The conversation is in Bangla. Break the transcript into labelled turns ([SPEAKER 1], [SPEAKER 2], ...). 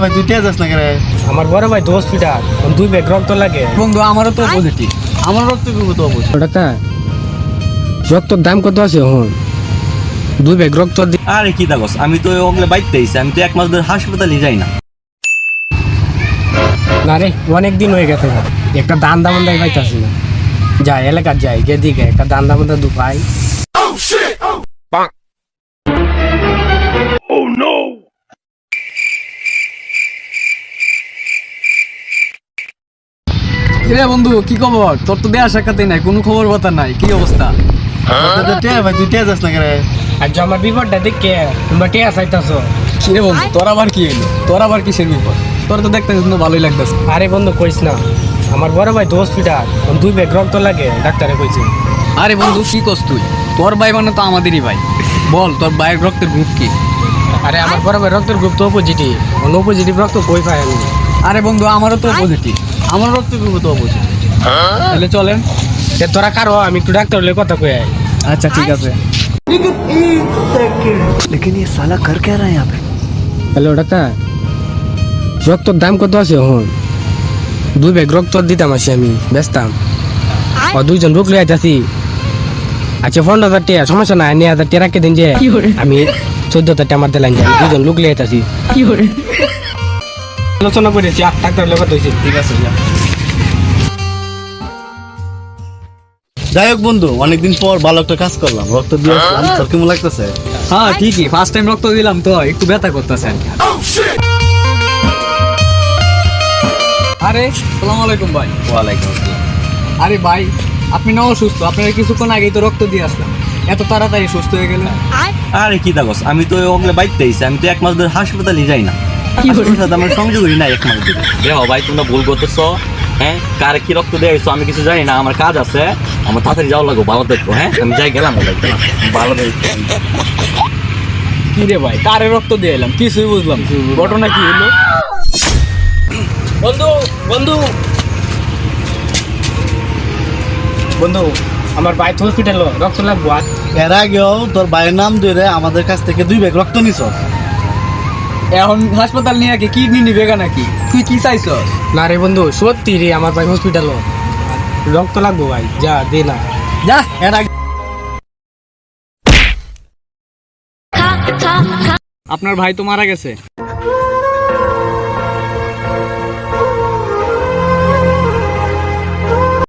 [SPEAKER 1] ভাই তুই তেজ না করে
[SPEAKER 2] আমার বড় ভাই তো হসপিটাল 2 ব্যাগ রক্ত লাগে।
[SPEAKER 1] বন্ধু আমারও তো পজিটিভ, আমার রক্ত গ্রুপ তো পজিটিভ।
[SPEAKER 2] ওটা রক্তর দাম কত আছে এখন? 2 ব্যাগ রক্ত
[SPEAKER 3] আরে কি দাগস, আমি তো ওগুলো বাইতে আইছি, আমি তো 1 মাস ধরে হাসপাতালে যাই না।
[SPEAKER 2] না রে, অনেক দিন হয়ে গেছে, একটা দান দামন দেয় পাইতাছি না। যাই এলাকার যাই গিয়ে দিকে একটা দান দামন দু ভাই।
[SPEAKER 1] রে বন্ধু কি খবর? তোর তো দেয়া সাক্ষাতেই নাই, কোনো খবর বার্তা নাই, কি অবস্থা? ভাই তুই তেজ না করে
[SPEAKER 2] আর যে আমার বিপদটা দেখে তোমরা টিয়া চাইতাছো।
[SPEAKER 1] রে বন্ধু তোর আবার কি হইলো? তোর আবার কিসের বিপদ? তোর তো দেখতে কিন্তু ভালোই লাগতেছে।
[SPEAKER 2] আরে বন্ধু কইস না, আমার বড় ভাই তো হসপিটাল 2 ব্যাগ রক্ত লাগে, ডাক্তারে কইছে।
[SPEAKER 1] আরে বন্ধু কি করছ তুই? তোর ভাই মানে তো আমাদেরই ভাই। বল তোর ভাইয়ের রক্তের গ্রুপ কি?
[SPEAKER 2] আরে আমার বড় ভাই রক্তের গ্রুপ তো পজিটিভ, পজিটিভ রক্ত কই পাই আমি।
[SPEAKER 1] আরে বন্ধু আমারও তো পজিটিভ, আমার রক্তের গ্রুপ তো পজিটিভ। তাহলে চলেন।
[SPEAKER 2] তোরা কারো আমি একটু ডাক্তার হলে কথা কই।
[SPEAKER 1] আচ্ছা ঠিক আছে।
[SPEAKER 4] लेकिन ये साला कर क्या रहा है यहाँ पे?
[SPEAKER 2] হ্যালো ডাক্তার, রক্তর দাম কত আছে এখন? 2 ব্যাগ রক্ত দিতাম আসি আমি বেচতাম। 2জন লোক লিয়ে আইতাছি। আচ্ছা 15,000 টাকা সমস্যা নাই, 9,000 টাকা রাখে দিন যে আমি 14,000 টাকা আমার দিলাম যে 2জন লোক লিয়ে আইতাছি। আলোচনা করেছি ডাক্তার লোক হয়েছে।
[SPEAKER 1] ঠিক আছে যাই হোক বন্ধু, অনেকদিন পর ভালো একটা কাজ করলাম, রক্ত দিয়ে আসলাম। তোর কেমন লাগতেছে? হ্যাঁ ঠিকই, ফার্স্ট টাইম রক্ত দিলাম তো একটু ব্যথা করতেছে। আরে আসসালামু আলাইকুম ভাই।
[SPEAKER 3] ওয়ালাইকুম আসসালাম।
[SPEAKER 1] আরে ভাই আপনি না অসুস্থ, আপনারা কিছুক্ষণ আগেই তো রক্ত দিয়ে আসলাম, এত তাড়াতাড়ি সুস্থ হয়ে গেলেন?
[SPEAKER 3] আরে কি দাগস, আমি তো ওগুলো বাইতে আইছি, আমি তো 1 মাস ধরে হাসপাতালে যাই না। তোর সাথে আমার সংযোগই নাই 1 মাস ধরে। দেখো ভাই তোমরা ভুল করতেছো। হ্যাঁ, কার কি রক্ত দিয়েছো আমি কিছু জানি না, আমার কাজ আছে, আমার তাড়াতাড়ি যাওয়া লাগবে। ভালো দেখবো। হ্যাঁ আমি যাই গেলাম, ভালো দেখবো।
[SPEAKER 1] কি রে ভাই, কারে রক্ত দিয়ে এলাম কিছুই বুঝলাম, ঘটনা কি হলো?
[SPEAKER 2] বন্ধু বন্ধু বন্ধু আমার ভাই তো হসপিটাল রক্ত লাগবো।
[SPEAKER 1] এর আগেও তোর ভাইয়ের নাম ধরে আমাদের কাছ থেকে 2 ব্যাগ রক্ত নিছ, এখন হাসপাতাল নিয়ে কি কিডনি নিবে নাকি? তুই কি চাইছস?
[SPEAKER 2] না রে বন্ধু, সত্যি রে আমার ভাই হসপিটাল রক্ত লাগবো ভাই, যা দে না।
[SPEAKER 1] যা এর আগে আপনার ভাই তো মারা গেছে।